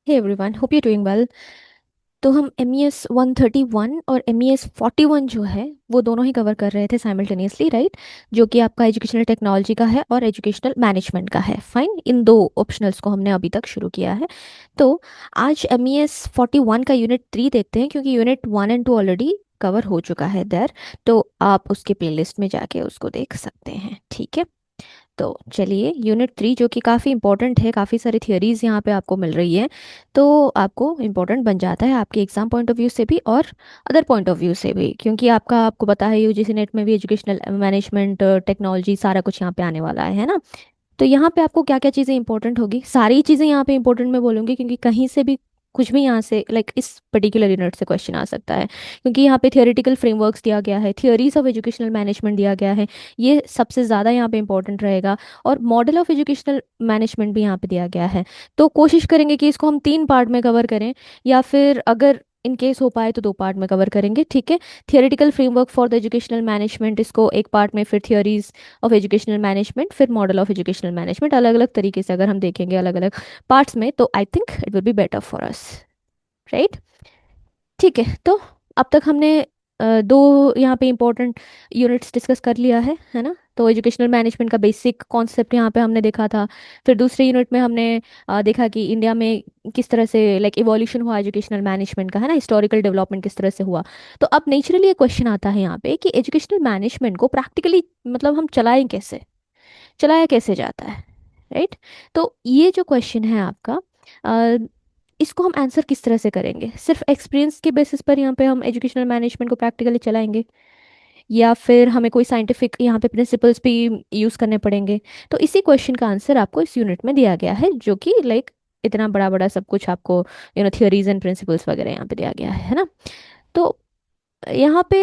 Hey everyone, hope you doing well. तो हम M E S 131 और एम ई एस 41 जो है वो दोनों ही कवर कर रहे थे साइमल्टेनियसली, राइट? जो कि आपका एजुकेशनल टेक्नोलॉजी का है और एजुकेशनल मैनेजमेंट का है। फाइन, इन दो ऑप्शनल्स को हमने अभी तक शुरू किया है। तो आज एम ई एस 41 का यूनिट 3 देखते हैं, क्योंकि यूनिट 1 एंड 2 ऑलरेडी कवर हो चुका है देर। तो आप उसके प्लेलिस्ट में जाके उसको देख सकते हैं, ठीक है? तो चलिए, यूनिट 3 जो कि काफ़ी इंपॉर्टेंट है, काफ़ी सारी थियरीज यहाँ पे आपको मिल रही है। तो आपको इम्पोर्टेंट बन जाता है आपके एग्जाम पॉइंट ऑफ व्यू से भी और अदर पॉइंट ऑफ व्यू से भी, क्योंकि आपको पता है यूजीसी नेट में भी एजुकेशनल मैनेजमेंट टेक्नोलॉजी सारा कुछ यहाँ पे आने वाला है ना? तो यहाँ पे आपको क्या क्या चीज़ें इंपॉर्टेंट होगी, सारी चीज़ें यहाँ पे इंपॉर्टेंट मैं बोलूँगी, क्योंकि कहीं से भी कुछ भी यहाँ से इस पर्टिकुलर यूनिट से क्वेश्चन आ सकता है। क्योंकि यहाँ पे थियोरेटिकल फ्रेमवर्क्स दिया गया है, थियोरीज ऑफ एजुकेशनल मैनेजमेंट दिया गया है, ये सबसे ज़्यादा यहाँ पे इंपॉर्टेंट रहेगा। और मॉडल ऑफ एजुकेशनल मैनेजमेंट भी यहाँ पे दिया गया है। तो कोशिश करेंगे कि इसको हम 3 पार्ट में कवर करें, या फिर अगर इन केस हो पाए तो 2 पार्ट में कवर करेंगे, ठीक है? Theoretical framework for the educational management, इसको एक पार्ट में, फिर थियोरीज ऑफ एजुकेशनल मैनेजमेंट, फिर मॉडल ऑफ एजुकेशनल मैनेजमेंट, अलग अलग तरीके से अगर हम देखेंगे अलग अलग पार्ट्स में, तो I think it will be better for us, right? ठीक है, तो अब तक हमने दो यहाँ पे इम्पोर्टेंट यूनिट्स डिस्कस कर लिया है ना? तो एजुकेशनल मैनेजमेंट का बेसिक कॉन्सेप्ट यहाँ पे हमने देखा था। फिर दूसरे यूनिट में हमने देखा कि इंडिया में किस तरह से इवोल्यूशन हुआ एजुकेशनल मैनेजमेंट का, है ना? हिस्टोरिकल डेवलपमेंट किस तरह से हुआ। तो अब नेचुरली ये क्वेश्चन आता है यहाँ पे कि एजुकेशनल मैनेजमेंट को प्रैक्टिकली हम चलाएं कैसे, चलाया कैसे जाता है, राइट? तो ये जो क्वेश्चन है आपका, अ, इसको हम आंसर किस तरह से करेंगे? सिर्फ एक्सपीरियंस के बेसिस पर यहाँ पे हम एजुकेशनल मैनेजमेंट को प्रैक्टिकली चलाएंगे, या फिर हमें कोई साइंटिफिक यहाँ पे प्रिंसिपल्स भी यूज़ करने पड़ेंगे? तो इसी क्वेश्चन का आंसर आपको इस यूनिट में दिया गया है, जो कि इतना बड़ा बड़ा सब कुछ आपको थियोरीज एंड प्रिंसिपल्स वगैरह यहाँ पे दिया गया है ना? तो यहाँ पे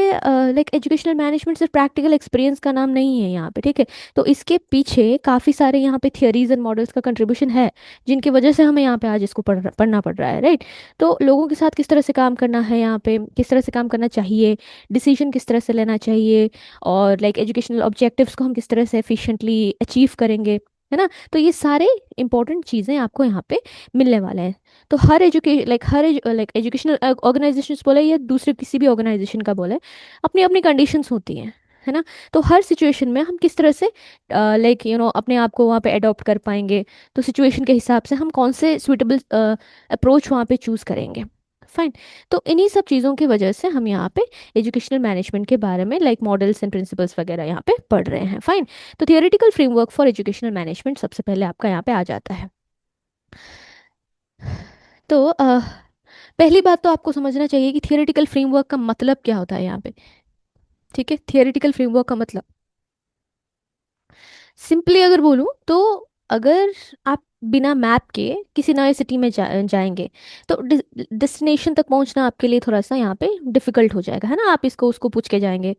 एजुकेशनल मैनेजमेंट सिर्फ प्रैक्टिकल एक्सपीरियंस का नाम नहीं है यहाँ पे, ठीक है? तो इसके पीछे काफ़ी सारे यहाँ पे थियरीज एंड मॉडल्स का कंट्रीब्यूशन है, जिनकी वजह से हमें यहाँ पे आज इसको पढ़ना पड़ रहा है, राइट? तो लोगों के साथ किस तरह से काम करना है, यहाँ पे किस तरह से काम करना चाहिए, डिसीजन किस तरह से लेना चाहिए, और एजुकेशनल ऑब्जेक्टिव्स को हम किस तरह से एफिशिएंटली अचीव करेंगे, है ना? तो ये सारे इंपॉर्टेंट चीज़ें आपको यहाँ पे मिलने वाले हैं। तो हर एजुकेशनल ऑर्गेनाइजेशंस बोले या दूसरे किसी भी ऑर्गेनाइजेशन का बोले, अपनी अपनी कंडीशंस होती हैं, है ना? तो हर सिचुएशन में हम किस तरह से अपने आप को वहाँ पे अडॉप्ट कर पाएंगे, तो सिचुएशन के हिसाब से हम कौन से सुइटेबल अप्रोच वहाँ पे चूज़ करेंगे। फाइन। तो इन्हीं सब चीज़ों की वजह से हम यहाँ पे एजुकेशनल मैनेजमेंट के बारे में मॉडल्स एंड प्रिंसिपल्स वगैरह यहाँ पे पढ़ रहे हैं। फाइन। तो theoretical framework for educational management सबसे पहले आपका यहाँ पे आ जाता है। तो पहली बात तो आपको समझना चाहिए कि थियोरेटिकल फ्रेमवर्क का मतलब क्या होता है यहाँ पे, ठीक है? थियोरेटिकल फ्रेमवर्क का मतलब, सिंपली अगर बोलूँ तो, अगर आप बिना मैप के किसी नए सिटी में जाएंगे, तो डेस्टिनेशन तक पहुंचना आपके लिए थोड़ा सा यहाँ पे डिफिकल्ट हो जाएगा, है ना? आप इसको उसको पूछ के जाएंगे,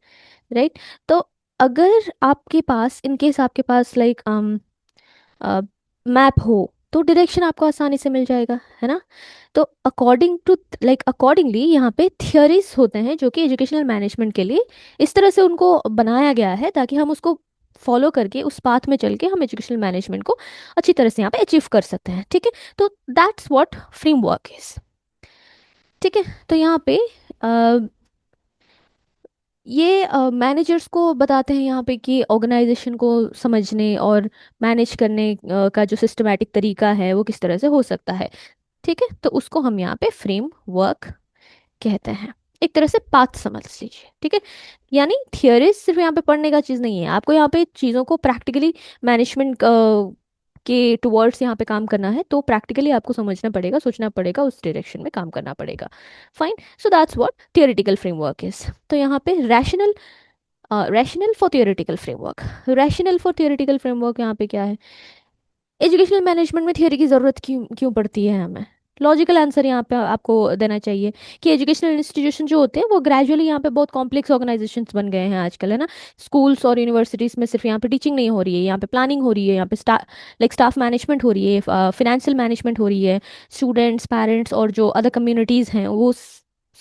राइट? तो अगर आपके पास, इन केस आपके पास मैप हो, तो डायरेक्शन आपको आसानी से मिल जाएगा, है ना? तो अकॉर्डिंगली यहाँ पे थियरीज होते हैं जो कि एजुकेशनल मैनेजमेंट के लिए इस तरह से उनको बनाया गया है, ताकि हम उसको फॉलो करके उस पाथ में चल के हम एजुकेशनल मैनेजमेंट को अच्छी तरह से यहाँ पे अचीव कर सकते हैं, ठीक है? तो दैट्स व्हाट फ्रेमवर्क इज, ठीक है? तो यहाँ पे ये मैनेजर्स को बताते हैं यहाँ पे कि ऑर्गेनाइजेशन को समझने और मैनेज करने का जो सिस्टमैटिक तरीका है वो किस तरह से हो सकता है, ठीक है? तो उसको हम यहाँ पे फ्रेम वर्क कहते हैं। एक तरह से पाथ समझ लीजिए, ठीक है? यानी थियरी सिर्फ यहाँ पे पढ़ने का चीज़ नहीं है, आपको यहाँ पे चीज़ों को प्रैक्टिकली मैनेजमेंट के टुवर्ड्स यहाँ पे काम करना है, तो प्रैक्टिकली आपको समझना पड़ेगा, सोचना पड़ेगा, उस डायरेक्शन में काम करना पड़ेगा। Fine. So that's what theoretical framework is. तो यहाँ पे rational for theoretical framework, rational for theoretical framework यहाँ पे क्या है? एजुकेशनल मैनेजमेंट में थियोरी की ज़रूरत क्यों क्यों पड़ती है हमें? लॉजिकल आंसर यहाँ पे आपको देना चाहिए कि एजुकेशनल इंस्टीट्यूशन जो होते हैं वो ग्रेजुअली यहाँ पे बहुत कॉम्प्लेक्स ऑर्गेनाइजेशंस बन गए हैं आजकल, है ना? स्कूल्स और यूनिवर्सिटीज़ में सिर्फ यहाँ पे टीचिंग नहीं हो रही है, यहाँ पे प्लानिंग हो रही है, यहाँ पे स्टाफ मैनेजमेंट हो रही है, फिनेंशियल मैनेजमेंट हो रही है। स्टूडेंट्स, पेरेंट्स और जो अदर कम्युनिटीज़ हैं, वो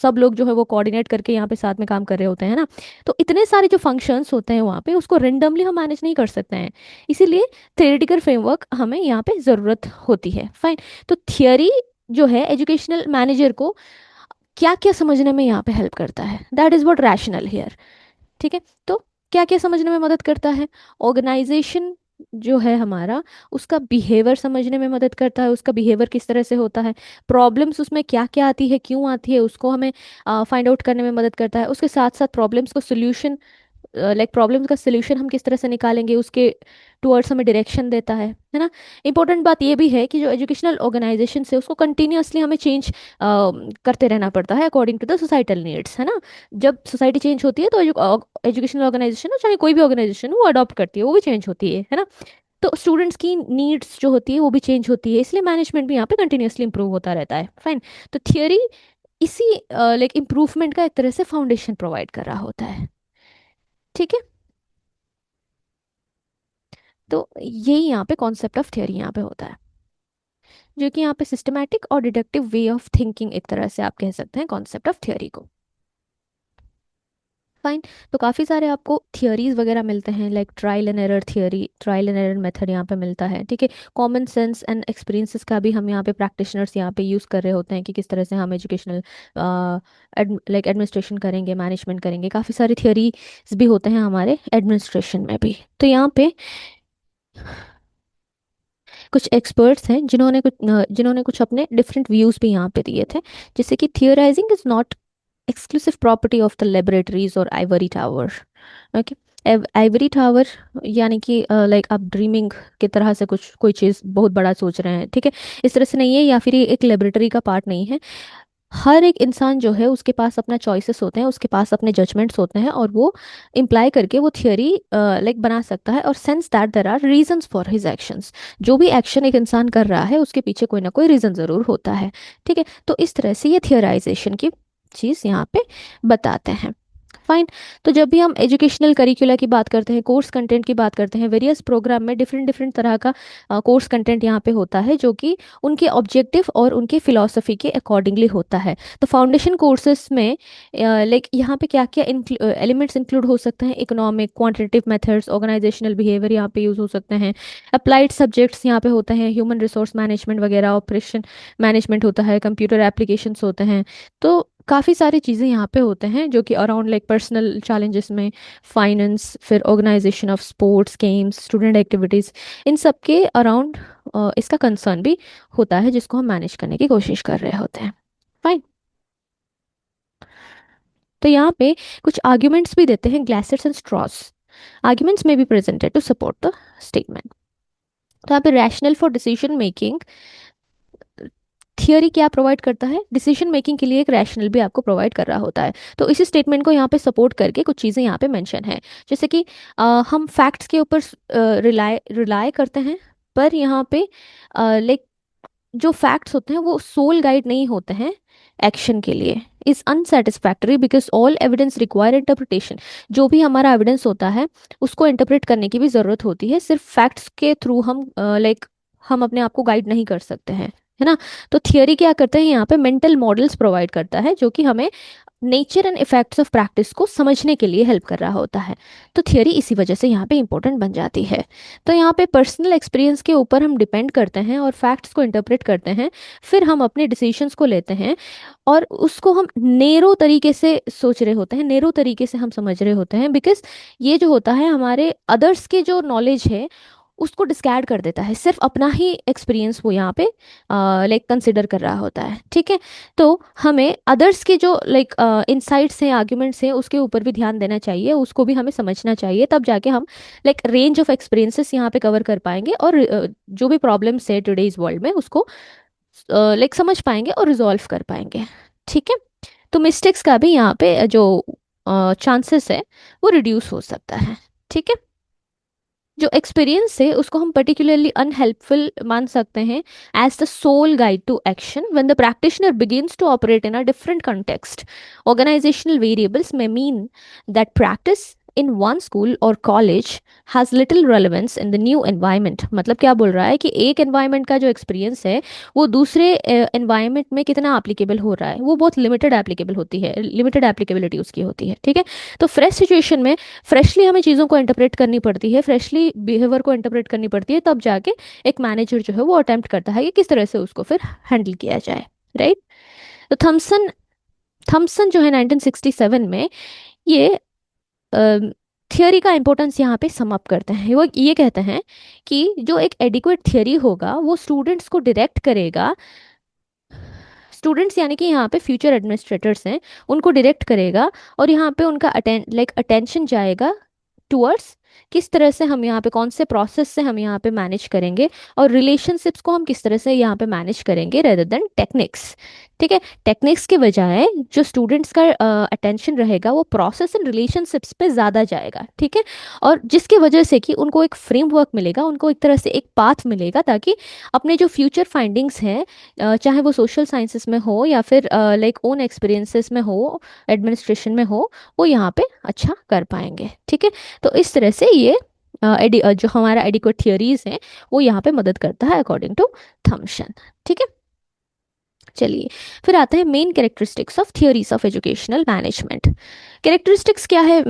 सब लोग जो है वो कोऑर्डिनेट करके यहाँ पे साथ में काम कर रहे होते हैं ना? तो इतने सारे जो फंक्शंस होते हैं वहाँ पे, उसको रेंडमली हम मैनेज नहीं कर सकते हैं। इसीलिए थ्योरेटिकल फ्रेमवर्क हमें यहाँ पे ज़रूरत होती है। फाइन। तो थियरी जो है एजुकेशनल मैनेजर को क्या क्या समझने में यहाँ पे हेल्प करता है, that is what rational here. ठीक है, तो क्या क्या समझने में मदद करता है, ऑर्गेनाइजेशन जो है हमारा, उसका बिहेवियर समझने में मदद करता है, उसका बिहेवियर किस तरह से होता है, प्रॉब्लम्स उसमें क्या क्या आती है, क्यों आती है, उसको हमें फाइंड आउट करने में मदद करता है। उसके साथ साथ प्रॉब्लम्स को सोल्यूशन, लाइक प्रॉब्लम्स का सोल्यूशन हम किस तरह से निकालेंगे उसके टुवर्ड्स हमें डायरेक्शन देता है ना। इंपॉर्टेंट बात ये भी है कि जो एजुकेशनल ऑर्गेनाइजेशन है उसको कंटिन्यूअसली हमें चेंज करते रहना पड़ता है according to the societal needs, है ना। जब सोसाइटी चेंज होती है तो एजुकेशनल ऑर्गेनाइजेशन हो चाहे कोई भी ऑर्गेनाइजेशन वो अडॉप्ट करती है, वो भी चेंज होती है ना। तो स्टूडेंट्स की नीड्स जो होती है वो भी चेंज होती है, इसलिए मैनेजमेंट भी यहाँ पे कंटिन्यूअसली इंप्रूव होता रहता है। फाइन। तो थियोरी इसी लाइक इम्प्रूवमेंट का एक तरह से फाउंडेशन प्रोवाइड कर रहा होता है। ठीक है, तो यही यहाँ पे कॉन्सेप्ट ऑफ थियरी यहाँ पे होता है, जो कि यहाँ पे सिस्टमैटिक और डिडक्टिव वे ऑफ थिंकिंग एक तरह से आप कह सकते हैं कॉन्सेप्ट ऑफ थियरी को। फाइन। तो काफ़ी सारे आपको थियरीज वगैरह मिलते हैं, like trial and error theory, trial and error method यहाँ पे मिलता है। ठीक है, कॉमन सेंस एंड एक्सपीरियंसेस का भी हम यहाँ पे प्रैक्टिशनर्स यहाँ पे यूज़ कर रहे होते हैं कि किस तरह से हम एजुकेशनल लाइक एडमिनिस्ट्रेशन करेंगे, मैनेजमेंट करेंगे। काफ़ी सारे थियरीज भी होते हैं हमारे एडमिनिस्ट्रेशन में भी। तो यहाँ पे कुछ एक्सपर्ट्स हैं जिन्होंने कुछ अपने डिफरेंट व्यूज भी यहाँ पे दिए थे, जैसे कि theorising is not exclusive property of the laboratories और ivory tower. Okay, ivory tower यानी कि लाइक आप ड्रीमिंग की तरह से कुछ कोई चीज़ बहुत बड़ा सोच रहे हैं, ठीक है, इस तरह से नहीं है, या फिर ये एक लेबोरेटरी का पार्ट नहीं है। हर एक इंसान जो है उसके पास अपना चॉइसेस होते हैं, उसके पास अपने जजमेंट्स होते हैं, और वो इम्प्लाई करके वो थियोरी लाइक बना सकता है, और sense that there are reasons for his actions. जो भी एक्शन एक इंसान कर रहा है उसके पीछे कोई ना कोई रीज़न ज़रूर होता है। ठीक है, तो इस तरह से ये थियोराइजेशन की चीज़ यहाँ पे बताते हैं। फाइन। तो जब भी हम एजुकेशनल करिकुला की बात करते हैं, कोर्स कंटेंट की बात करते हैं, वेरियस प्रोग्राम में डिफरेंट डिफरेंट तरह का कोर्स कंटेंट यहाँ पे होता है, जो कि उनके ऑब्जेक्टिव और उनके फिलॉसफी के अकॉर्डिंगली होता है। तो फाउंडेशन कोर्सेज में लाइक यहाँ पे क्या क्या एलिमेंट्स इंक्लूड हो सकते हैं, economic, quantitative methods, organisational behaviour यहाँ पे यूज़ हो सकते हैं, अप्लाइड सब्जेक्ट्स यहाँ पे होते हैं, ह्यूमन रिसोर्स मैनेजमेंट वगैरह, ऑपरेशन मैनेजमेंट होता है, कंप्यूटर एप्लीकेशंस होते हैं। तो काफ़ी सारी चीज़ें यहाँ पे होते हैं जो कि अराउंड लाइक पर्सनल चैलेंजेस में फाइनेंस, फिर organisation of sports, games, student activities, इन सब के अराउंड इसका कंसर्न भी होता है, जिसको हम मैनेज करने की कोशिश कर रहे होते हैं। फाइन। तो यहाँ पे कुछ आर्ग्यूमेंट्स भी देते हैं, ग्लासेस एंड स्ट्रॉस आर्ग्यूमेंट्स में be presented to support the statement. तो यहाँ पे rational for decision making theory क्या प्रोवाइड करता है, डिसीजन मेकिंग के लिए एक रैशनल भी आपको प्रोवाइड कर रहा होता है। तो इसी स्टेटमेंट को यहाँ पे सपोर्ट करके कुछ चीज़ें यहाँ पे मेंशन है, जैसे कि हम फैक्ट्स के ऊपर रिलाय रिलाय करते हैं, पर यहाँ पे लाइक जो फैक्ट्स होते हैं वो सोल गाइड नहीं होते हैं एक्शन के लिए, is unsatisfactory because all evidence require interpretation. जो भी हमारा एविडेंस होता है उसको इंटरप्रेट करने की भी ज़रूरत होती है, सिर्फ फैक्ट्स के थ्रू हम लाइक हम अपने आप को गाइड नहीं कर सकते हैं, है ना। तो थियरी क्या करते हैं, यहाँ पे मेंटल मॉडल्स प्रोवाइड करता है, जो कि हमें nature and effects of practice को समझने के लिए हेल्प कर रहा होता है। तो थियरी इसी वजह से यहाँ पे इंपॉर्टेंट बन जाती है। तो यहाँ पे पर्सनल एक्सपीरियंस के ऊपर हम डिपेंड करते हैं और फैक्ट्स को इंटरप्रेट करते हैं, फिर हम अपने डिसीजंस को लेते हैं, और उसको हम नेरो तरीके से सोच रहे होते हैं, नेरो तरीके से हम समझ रहे होते हैं, बिकॉज ये जो होता है हमारे अदर्स के जो नॉलेज है उसको डिस्कार्ड कर देता है, सिर्फ अपना ही एक्सपीरियंस वो यहाँ पे लाइक कंसिडर कर रहा होता है। ठीक है, तो हमें अदर्स के जो लाइक इनसाइट्स हैं, आर्ग्यूमेंट्स हैं, उसके ऊपर भी ध्यान देना चाहिए, उसको भी हमें समझना चाहिए, तब जाके हम लाइक रेंज ऑफ एक्सपीरियंसेस यहाँ पे कवर कर पाएंगे, और जो भी प्रॉब्लम्स है टुडेज वर्ल्ड में उसको लाइक समझ पाएंगे और रिजॉल्व कर पाएंगे। ठीक है, तो मिस्टेक्स का भी यहाँ पे जो चांसेस है वो रिड्यूस हो सकता है। ठीक है, जो एक्सपीरियंस है उसको हम पर्टिकुलरली अनहेल्पफुल मान सकते हैं as the sole guide to action when the practitioner begins to operate in a different context. Organizational variables may mean that practice in one school or college has little relevance in the new environment। मतलब क्या बोल रहा है कि एक environment का जो experience है वो दूसरे environment में कितना applicable हो रहा है, वो बहुत limited applicable होती है, limited applicability उसकी होती है, ठीक है। तो fresh situation में freshly हमें चीज़ों को interpret करनी पड़ती है, freshly behavior को interpret करनी पड़ती है, तब जाके एक manager जो है वो attempt करता है कि किस तरह से उसको फिर handle किया जाए, राइट। तो थॉमसन थॉमसन जो है 1967 में ये थियोरी का इंपॉर्टेंस यहाँ पे सम अप करते हैं। वो ये कहते हैं कि जो एक एडिक्वेट थियोरी होगा वो स्टूडेंट्स को डायरेक्ट करेगा, स्टूडेंट्स यानी कि यहाँ पे फ्यूचर एडमिनिस्ट्रेटर्स हैं, उनको डायरेक्ट करेगा, और यहाँ पे उनका अटेंशन जाएगा टुवर्ड्स किस तरह से हम यहाँ पे कौन से प्रोसेस से हम यहाँ पे मैनेज करेंगे, और रिलेशनशिप्स को हम किस तरह से यहाँ पे मैनेज करेंगे रेदर देन टेक्निक्स, ठीक है। टेक्निक्स के बजाय जो स्टूडेंट्स का अटेंशन रहेगा वो प्रोसेस एंड रिलेशनशिप्स पे ज़्यादा जाएगा, ठीक है। और जिसकी वजह से कि उनको एक फ्रेमवर्क मिलेगा, उनको एक तरह से एक पाथ मिलेगा, ताकि अपने जो फ्यूचर फाइंडिंग्स हैं, चाहे वो सोशल साइंसेस में हो या फिर लाइक ओन एक्सपीरियंसेस में हो, एडमिनिस्ट्रेशन में हो, वो यहाँ पे अच्छा कर पाएंगे, ठीक है। तो इस तरह से ये जो हमारा एडिक्वेट थियरीज हैं वो यहाँ पे मदद करता है अकॉर्डिंग टू थॉमसन, ठीक है। चलिए फिर आते हैं main characteristics of theories of educational management. Characteristics क्या है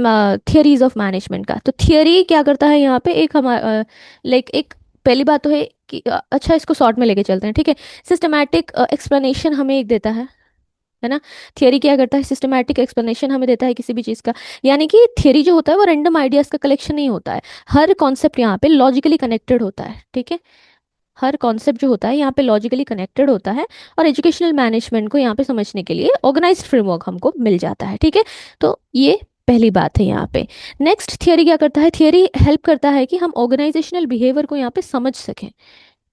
थियरीज ऑफ मैनेजमेंट का? तो थियरी क्या करता है यहाँ पे, एक हमारा लाइक एक पहली बात तो है कि अच्छा इसको शॉर्ट में लेके चलते हैं, ठीक है। सिस्टमैटिक एक्सप्लेनेशन हमें एक देता है ना। थियरी क्या करता है, सिस्टमैटिक एक्सप्लेनेशन हमें देता है किसी भी चीज़ का, यानी कि थियरी जो होता है वो रैंडम आइडियाज़ का कलेक्शन नहीं होता है, हर कॉन्सेप्ट यहाँ पे लॉजिकली कनेक्टेड होता है, ठीक है। हर कॉन्सेप्ट जो होता है यहाँ पे लॉजिकली कनेक्टेड होता है, और एजुकेशनल मैनेजमेंट को यहाँ पे समझने के लिए ऑर्गेनाइज्ड फ्रेमवर्क हमको मिल जाता है, ठीक है। तो ये पहली बात है यहाँ पे। नेक्स्ट, थियरी क्या करता है, थियरी हेल्प करता है कि हम ऑर्गेनाइजेशनल बिहेवियर को यहाँ पे समझ सकें,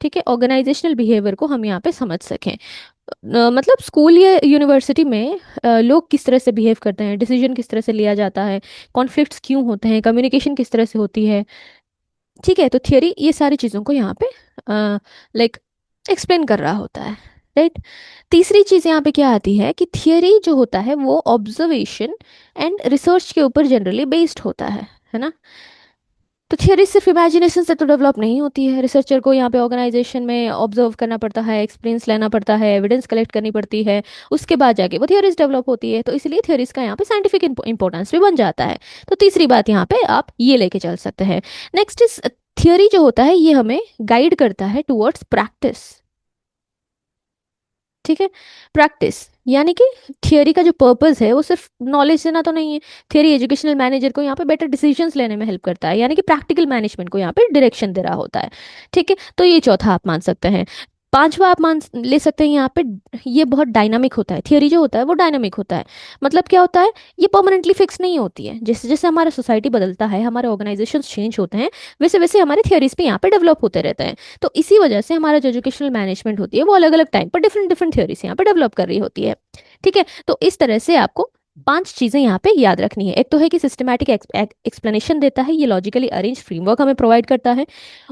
ठीक है। ऑर्गेनाइजेशनल बिहेवियर को हम यहाँ पे समझ सकें। मतलब स्कूल या यूनिवर्सिटी में लोग किस तरह से बिहेव करते हैं, डिसीजन किस तरह से लिया जाता है, कॉन्फ्लिक्ट्स क्यों होते हैं, कम्युनिकेशन किस तरह से होती है, ठीक है। तो थियरी ये सारी चीज़ों को यहाँ पे लाइक एक्सप्लेन कर रहा होता है, राइट। तीसरी चीज़ यहाँ पे क्या आती है कि थियरी जो होता है वो ऑब्जर्वेशन एंड रिसर्च के ऊपर जनरली बेस्ड होता है ना। तो थियरी सिर्फ इमेजिनेशन से तो डेवलप नहीं होती है, रिसर्चर को यहाँ पे ऑर्गेनाइजेशन में ऑब्जर्व करना पड़ता है, एक्सपीरियंस लेना पड़ता है, एविडेंस कलेक्ट करनी पड़ती है, उसके बाद जाके वो थियरीज डेवलप होती है। तो इसलिए थियरीज का यहाँ पे साइंटिफिक इंपॉर्टेंस भी बन जाता है। तो तीसरी बात यहाँ पे आप ये लेके चल सकते हैं। नेक्स्ट इज, थियरी जो होता है ये हमें गाइड करता है टुवर्ड्स प्रैक्टिस, ठीक है। प्रैक्टिस यानी कि थियरी का जो पर्पस है वो सिर्फ नॉलेज देना तो नहीं है, थियरी एजुकेशनल मैनेजर को यहाँ पे बेटर डिसीजंस लेने में हेल्प करता है, यानी कि प्रैक्टिकल मैनेजमेंट को यहाँ पे डायरेक्शन दे रहा होता है, ठीक है। तो ये चौथा आप मान सकते हैं। पांचवा आप मान ले सकते हैं यहाँ पे, ये बहुत डायनामिक होता है, थियरी जो होता है वो डायनामिक होता है। मतलब क्या होता है, ये परमानेंटली फिक्स नहीं होती है, जैसे जैसे हमारा सोसाइटी बदलता है, हमारे ऑर्गेनाइजेशन चेंज होते हैं, वैसे वैसे हमारे थियरीज भी यहाँ पे डेवलप होते रहते हैं। तो इसी वजह से हमारा जो एजुकेशनल मैनेजमेंट होती है वो अलग अलग टाइम पर डिफरेंट डिफरेंट थियरीज यहाँ पे डेवलप कर रही होती है, ठीक है। तो इस तरह से आपको पांच चीजें यहाँ पे याद रखनी है। एक तो है कि सिस्टमैटिक एक्सप्लेनेशन देता है, ये लॉजिकली अरेंज फ्रेमवर्क हमें प्रोवाइड करता है,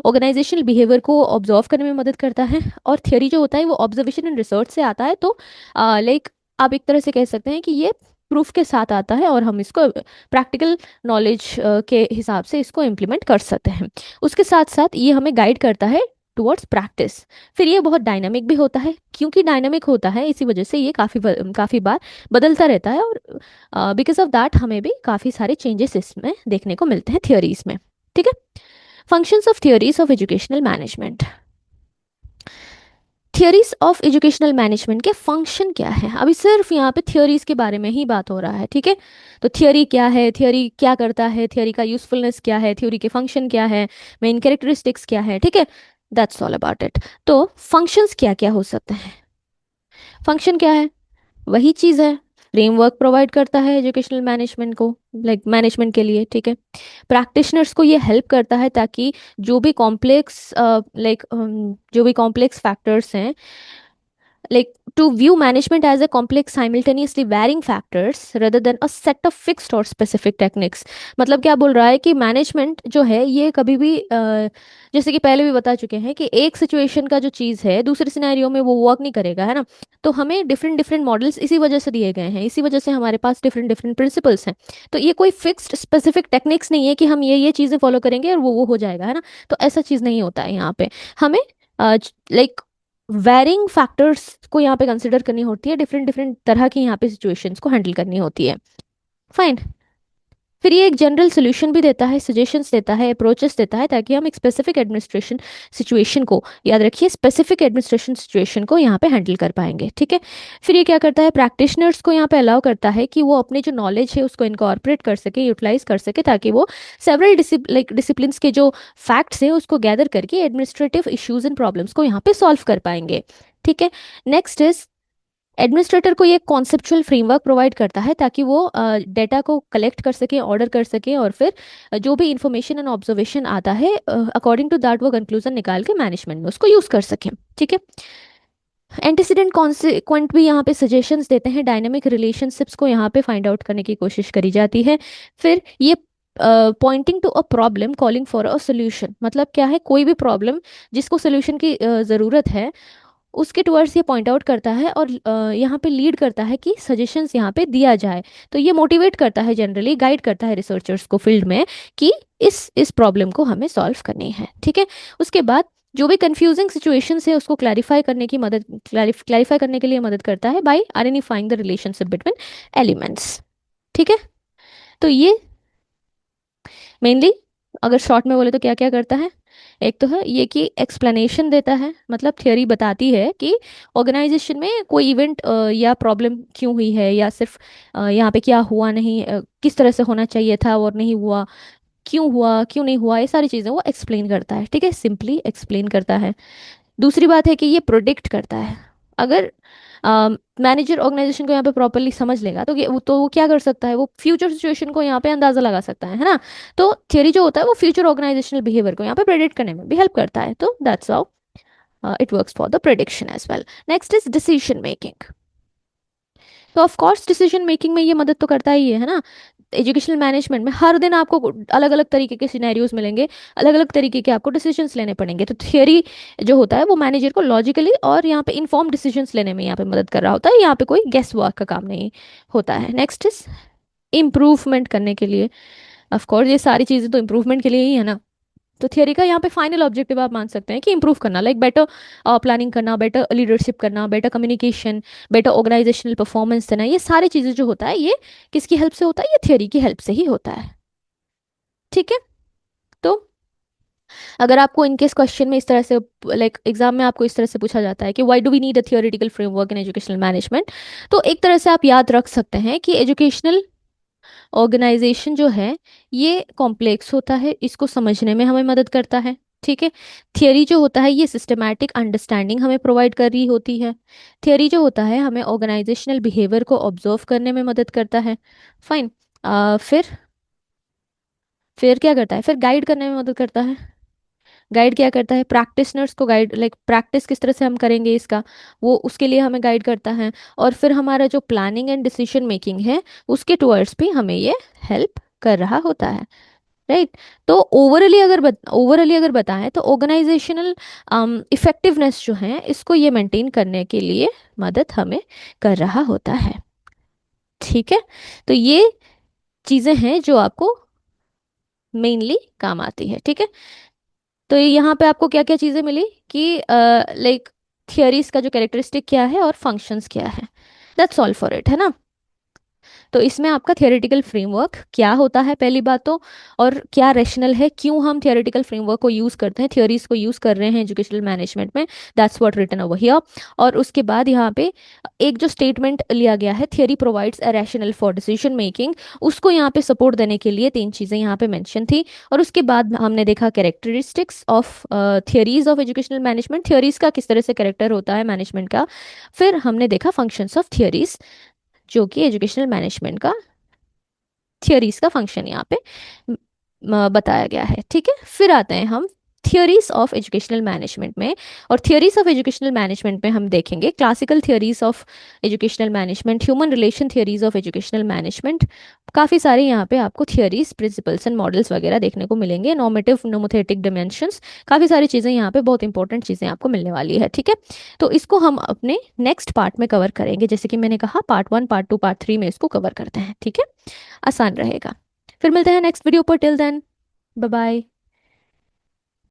ऑर्गेनाइजेशनल बिहेवियर को ऑब्जर्व करने में मदद करता है, और थियरी जो होता है वो ऑब्जर्वेशन एंड रिसर्च से आता है। तो लाइक आप एक तरह से कह सकते हैं कि ये प्रूफ के साथ आता है, और हम इसको प्रैक्टिकल नॉलेज के हिसाब से इसको इम्प्लीमेंट कर सकते हैं। उसके साथ साथ ये हमें गाइड करता है टुवर्ड्स प्रैक्टिस। फिर ये बहुत डायनामिक भी होता है, क्योंकि डायनामिक होता है इसी वजह से ये काफ़ी बार बदलता रहता है, और बिकॉज ऑफ दैट हमें भी काफ़ी सारे चेंजेस इसमें देखने को मिलते हैं थियोरीज में, ठीक है। Functions of theories of educational management. Theories of educational management के फंक्शन क्या है? अभी सिर्फ यहाँ पे थियोरीज के बारे में ही बात हो रहा है, ठीक है। तो थियोरी क्या है, थियोरी क्या करता है, थियोरी का यूजफुलनेस क्या है, थियोरी के फंक्शन क्या है, मेन कैरेक्टरिस्टिक्स क्या है, ठीक है। That's all about it. तो फंक्शंस क्या क्या हो सकते हैं? फंक्शन क्या है? वही चीज़ है, फ्रेमवर्क प्रोवाइड करता है एजुकेशनल मैनेजमेंट को, लाइक मैनेजमेंट के लिए, ठीक है। प्रैक्टिशनर्स को ये हेल्प करता है ताकि जो भी कॉम्प्लेक्स जो भी कॉम्प्लेक्स फैक्टर्स हैं, like to view management as a complex simultaneously varying factors rather than a set of fixed or specific techniques। मतलब क्या बोल रहा है कि मैनेजमेंट जो है ये कभी भी जैसे कि पहले भी बता चुके हैं कि एक सिचुएशन का जो चीज़ है दूसरे सिनेरियो में वो वर्क नहीं करेगा, है ना। तो हमें डिफरेंट डिफरेंट मॉडल्स इसी वजह से दिए गए हैं, इसी वजह से हमारे पास डिफरेंट डिफरेंट प्रिंसिपल्स हैं। तो ये कोई फिक्स्ड स्पेसिफिक टेक्निक्स नहीं है कि हम ये चीज़ें फॉलो करेंगे और वो हो जाएगा, है ना। तो ऐसा चीज़ नहीं होता है यहाँ पे। हमें लाइक वैरिंग फैक्टर्स को यहाँ पे कंसिडर करनी होती है, डिफरेंट डिफरेंट तरह की यहाँ पे सिचुएशंस को हैंडल करनी होती है। फाइन। फिर ये एक जनरल सोल्यूशन भी देता है, सजेशंस देता है, अप्रोचेस देता है, ताकि हम एक स्पेसिफिक एडमिनिस्ट्रेशन सिचुएशन को, याद रखिए स्पेसिफिक एडमिनिस्ट्रेशन सिचुएशन को यहाँ पे हैंडल कर पाएंगे, ठीक है। फिर ये क्या करता है, प्रैक्टिशनर्स को यहाँ पे अलाउ करता है कि वो अपने जो नॉलेज है उसको इनकॉर्पोरेट कर सके, यूटिलाइज कर सके, ताकि वो सेवरल डिसिप्लिन्स के जो फैक्ट्स हैं उसको गैदर करके एडमिनिस्ट्रेटिव इश्यूज एंड प्रॉब्लम्स को यहाँ पे सॉल्व कर पाएंगे, ठीक है। नेक्स्ट इज, एडमिनिस्ट्रेटर को ये कॉन्सेप्चुअल फ्रेमवर्क प्रोवाइड करता है ताकि वो डेटा को कलेक्ट कर सके, ऑर्डर कर सके, और फिर जो भी इंफॉर्मेशन एंड ऑब्जर्वेशन आता है अकॉर्डिंग टू दैट वो कंक्लूजन निकाल के मैनेजमेंट में उसको यूज कर सके, ठीक है। एंटीसीडेंट कॉन्सिक्वेंट भी यहाँ पे सजेशंस देते हैं, डायनेमिक रिलेशनशिप्स को यहाँ पे फाइंड आउट करने की कोशिश करी जाती है। फिर ये pointing to a problem calling for a solution, मतलब क्या है, कोई भी प्रॉब्लम जिसको सोल्यूशन की ज़रूरत है उसके टुवर्ड्स ये पॉइंट आउट करता है, और यहाँ पे लीड करता है कि सजेशंस यहाँ पे दिया जाए। तो ये मोटिवेट करता है, जनरली गाइड करता है रिसर्चर्स को फील्ड में कि इस प्रॉब्लम को हमें सॉल्व करनी है, ठीक है। उसके बाद जो भी कंफ्यूजिंग सिचुएशंस है उसको क्लैरिफाई करने की मदद, क्लैरिफाई करने के लिए मदद करता है bye identifying the relationship between elements, ठीक है। तो ये मेनली, अगर शॉर्ट में बोले तो क्या क्या करता है, एक तो है ये कि एक्सप्लेनेशन देता है, मतलब थियोरी बताती है कि ऑर्गेनाइजेशन में कोई इवेंट या प्रॉब्लम क्यों हुई है, या सिर्फ यहाँ पे क्या हुआ नहीं, किस तरह से होना चाहिए था और नहीं हुआ, क्यों हुआ क्यों नहीं हुआ, ये सारी चीज़ें वो एक्सप्लेन करता है, ठीक है, सिंपली एक्सप्लेन करता है। दूसरी बात है कि ये प्रोडिक्ट करता है। अगर मैनेजर ऑर्गेनाइजेशन को यहाँ पे प्रॉपरली समझ लेगा तो वो क्या कर सकता है, वो फ्यूचर सिचुएशन को यहाँ पे अंदाजा लगा सकता है ना। तो थियरी जो होता है वो फ्यूचर ऑर्गेनाइजेशनल बिहेवियर को यहाँ पे प्रेडिक्ट करने में भी हेल्प करता है, तो that's how it works for the prediction as well. Next is decision making. तो ऑफ कोर्स डिसीजन मेकिंग में ये मदद तो करता ही है ना। एजुकेशनल मैनेजमेंट में हर दिन आपको अलग अलग तरीके के सिनेरियोज मिलेंगे, अलग अलग तरीके के आपको डिसीजंस लेने पड़ेंगे। तो थियरी जो होता है वो मैनेजर को लॉजिकली और यहाँ पे इन्फॉर्म डिसीजंस लेने में यहाँ पे मदद कर रहा होता है, यहाँ पे कोई गेस वर्क का काम नहीं होता है। नेक्स्ट इज इम्प्रूवमेंट करने के लिए, ऑफ कोर्स ये सारी चीज़ें तो इम्प्रूवमेंट के लिए ही है ना। तो थियरी का यहाँ पे फाइनल ऑब्जेक्टिव आप मान सकते हैं कि इंप्रूव करना, लाइक बेटर प्लानिंग करना, बेटर लीडरशिप करना, better communication, better organisational performance देना, ये सारी चीज़ें जो होता है ये किसकी हेल्प से होता है, ये थियरी की हेल्प से ही होता है, ठीक है। तो अगर आपको इनकेस क्वेश्चन में इस तरह से, लाइक एग्जाम में आपको इस तरह से पूछा जाता है कि why do we need a theoretical framework in educational management, तो एक तरह से आप याद रख सकते हैं कि एजुकेशनल ऑर्गेनाइजेशन जो है ये कॉम्प्लेक्स होता है, इसको समझने में हमें मदद करता है, ठीक है। थियरी जो होता है ये सिस्टमैटिक अंडरस्टैंडिंग हमें प्रोवाइड कर रही होती है। थियरी जो होता है हमें ऑर्गेनाइजेशनल बिहेवियर को ऑब्जर्व करने में मदद करता है। फाइन। फिर क्या करता है, फिर गाइड करने में मदद करता है। गाइड क्या करता है, प्रैक्टिशनर्स को गाइड, लाइक प्रैक्टिस किस तरह से हम करेंगे इसका, वो उसके लिए हमें गाइड करता है। और फिर हमारा जो प्लानिंग एंड डिसीजन मेकिंग है उसके टुवर्ड्स भी हमें ये हेल्प कर रहा होता है, राइट। तो ओवरऑली अगर बताएं तो ऑर्गेनाइजेशनल इफेक्टिवनेस जो है इसको ये मेंटेन करने के लिए मदद हमें कर रहा होता है, ठीक है। तो ये चीज़ें हैं जो आपको मेनली काम आती है, ठीक है। तो यहाँ पे आपको क्या क्या चीज़ें मिली कि लाइक थियरीज का जो कैरेक्टरिस्टिक क्या है और फंक्शंस क्या है, दैट्स ऑल फॉर इट, है ना। तो इसमें आपका थियोरेटिकल फ्रेमवर्क क्या होता है पहली बात तो, और क्या रैशनल है, क्यों हम थियोरेटिकल फ्रेमवर्क को यूज़ करते हैं, थियोरीज को यूज़ कर रहे हैं एजुकेशनल मैनेजमेंट में, that's what written over here. और उसके बाद यहाँ पे एक जो स्टेटमेंट लिया गया है, theory provides a rational for decision making, उसको यहाँ पे सपोर्ट देने के लिए तीन चीज़ें यहाँ पे मेंशन थी। और उसके बाद हमने देखा characteristics of theories of educational management, theories का किस तरह से कैरेक्टर होता है मैनेजमेंट का। फिर हमने देखा फंक्शंस ऑफ थियोरीज, जो कि एजुकेशनल मैनेजमेंट का थियरीज का फंक्शन यहाँ पे बताया गया है, ठीक है। फिर आते हैं हम थियोरीज ऑफ एजुकेशनल मैनेजमेंट में। और थियोरीज ऑफ एजुकेशनल मैनेजमेंट में हम देखेंगे classical theories of educational management, human relation theories of educational management, काफ़ी सारे यहाँ पे आपको थियोरीज, प्रिंसिपल्स एंड मॉडल्स वगैरह देखने को मिलेंगे, नॉर्मेटिव नोमोथेटिक डिमेंशंस, काफ़ी सारी चीज़ें यहाँ पे, बहुत इंपॉर्टेंट चीज़ें आपको मिलने वाली है, ठीक है। तो इसको हम अपने नेक्स्ट पार्ट में कवर करेंगे, जैसे कि मैंने कहा पार्ट 1, पार्ट 2, पार्ट 3 में इसको कवर करते हैं, ठीक है। आसान रहेगा। फिर मिलते हैं नेक्स्ट वीडियो पर, टिल देन बाय बाय।